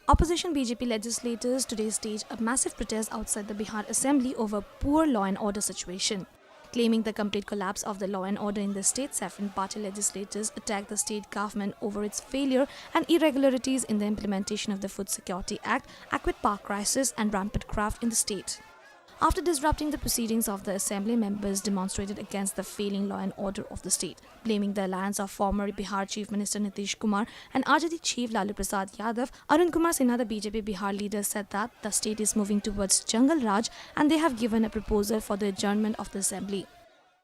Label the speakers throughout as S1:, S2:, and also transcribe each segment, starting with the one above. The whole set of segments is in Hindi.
S1: Opposition BJP legislators today staged a massive protest outside the Bihar Assembly over poor law and order situation. Claiming the complete collapse of the law and order in the state, Saffron Party legislators attacked the state government over its failure and irregularities in the implementation of the Food Security Act, acute power crisis and rampant graft in the state. After disrupting the proceedings of the assembly, members demonstrated against the failing law and order of the state, blaming the alliance of former Bihar Chief Minister Nitish Kumar and RJD Chief Lalu Prasad Yadav. Arun Kumar Sinha, the BJP Bihar leader, said that the state is moving towards Jungle Raj and they have given a proposal for the adjournment of the assembly.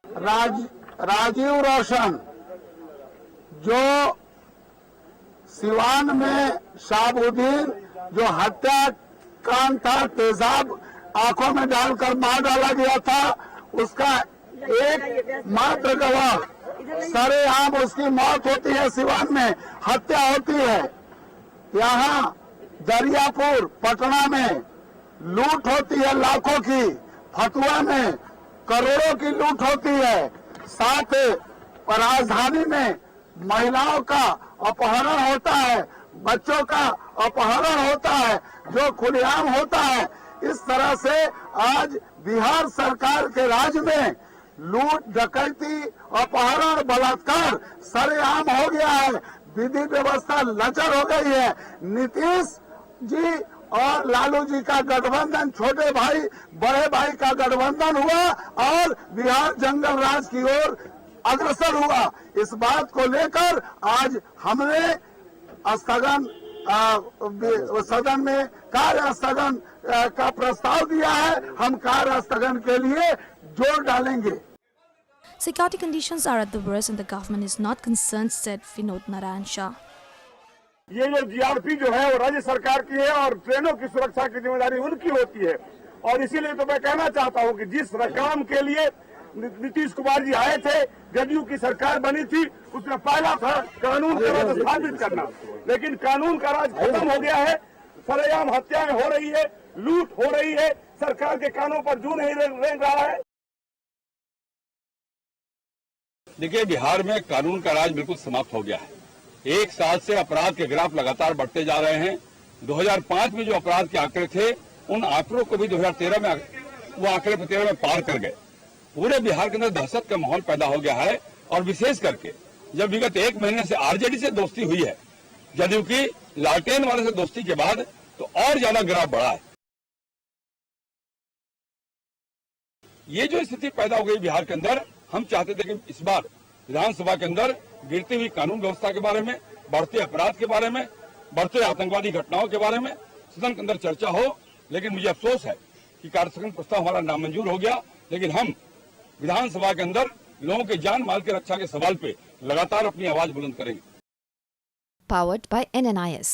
S2: Rajiv रोशन जो सिवान में शाहबुद्दीन जो हत्याकांड था, तेजाब आंखों में डालकर मार डाला गया था, उसका एक मात्र गवाह सरेआम उसकी मौत होती है, सिवान में हत्या होती है। यहाँ दरियापुर पटना में लूट होती है लाखों की, फतुआ में करोड़ों की लूट होती है, साथ राजधानी में महिलाओं का अपहरण होता है, बच्चों का अपहरण होता है, जो खुलेआम होता है। इस तरह से आज बिहार सरकार के राज में लूट, डकैती, अपहरण, बलात्कार सरेआम हो गया है, विधि व्यवस्था लचर हो गई है। नीतीश जी और लालू जी का गठबंधन, छोटे भाई बड़े भाई का गठबंधन हुआ और बिहार जंगल राज की ओर अग्रसर हुआ। इस बात को लेकर आज हमने स्थगन सदन में कार्य स्थगन का प्रस्ताव दिया है। हम कार्य स्थगन के लिए जोर डालेंगे।
S1: Security conditions are at the worst and the government is not concerned, said Vinod Narayan Shah.
S3: ये जो जीआरपी जो है वो राज्य सरकार की है और ट्रेनों की सुरक्षा की जिम्मेदारी उनकी होती है। और इसीलिए तो मैं कहना चाहता हूँ कि जिस काम के लिए नीतीश कुमार जी आए थे, जदयू की सरकार बनी थी, उसमें पहला था कानून का राज स्थापित करना, लेकिन कानून का राज खत्म हो गया है। सरेआम हत्याएं हो रही है, लूट हो रही है, सरकार के कानों पर जू नहीं रेंग रहा है।
S4: देखिए, बिहार में कानून का राज बिल्कुल समाप्त हो गया है। एक साल से अपराध के ग्राफ लगातार बढ़ते जा रहे हैं। 2005 में जो अपराध के आंकड़े थे, उन आंकड़ों को भी 2013 में वो आंकड़े 13 में पार कर गए। पूरे बिहार के अंदर दहशत का माहौल पैदा हो गया है और विशेष करके जब विगत एक महीने से आरजेडी से दोस्ती हुई है, जदयू की लालटेन वाले से दोस्ती के बाद, तो और ज्यादा ग्राफ बढ़ा है। ये जो स्थिति पैदा हो गई बिहार के अंदर, हम चाहते थे कि इस बार विधानसभा के अंदर गिरती हुई कानून व्यवस्था के बारे में, बढ़ते अपराध के बारे में, बढ़ते आतंकवादी घटनाओं के बारे में सदन के अंदर चर्चा हो। लेकिन मुझे अफसोस है कि कार्यस्थगन प्रस्ताव हमारा नामंजूर हो गया। लेकिन हम विधानसभा के अंदर लोगों के जान माल की रक्षा के सवाल पे लगातार अपनी आवाज बुलंद करेंगे।
S5: Powered by NNIS।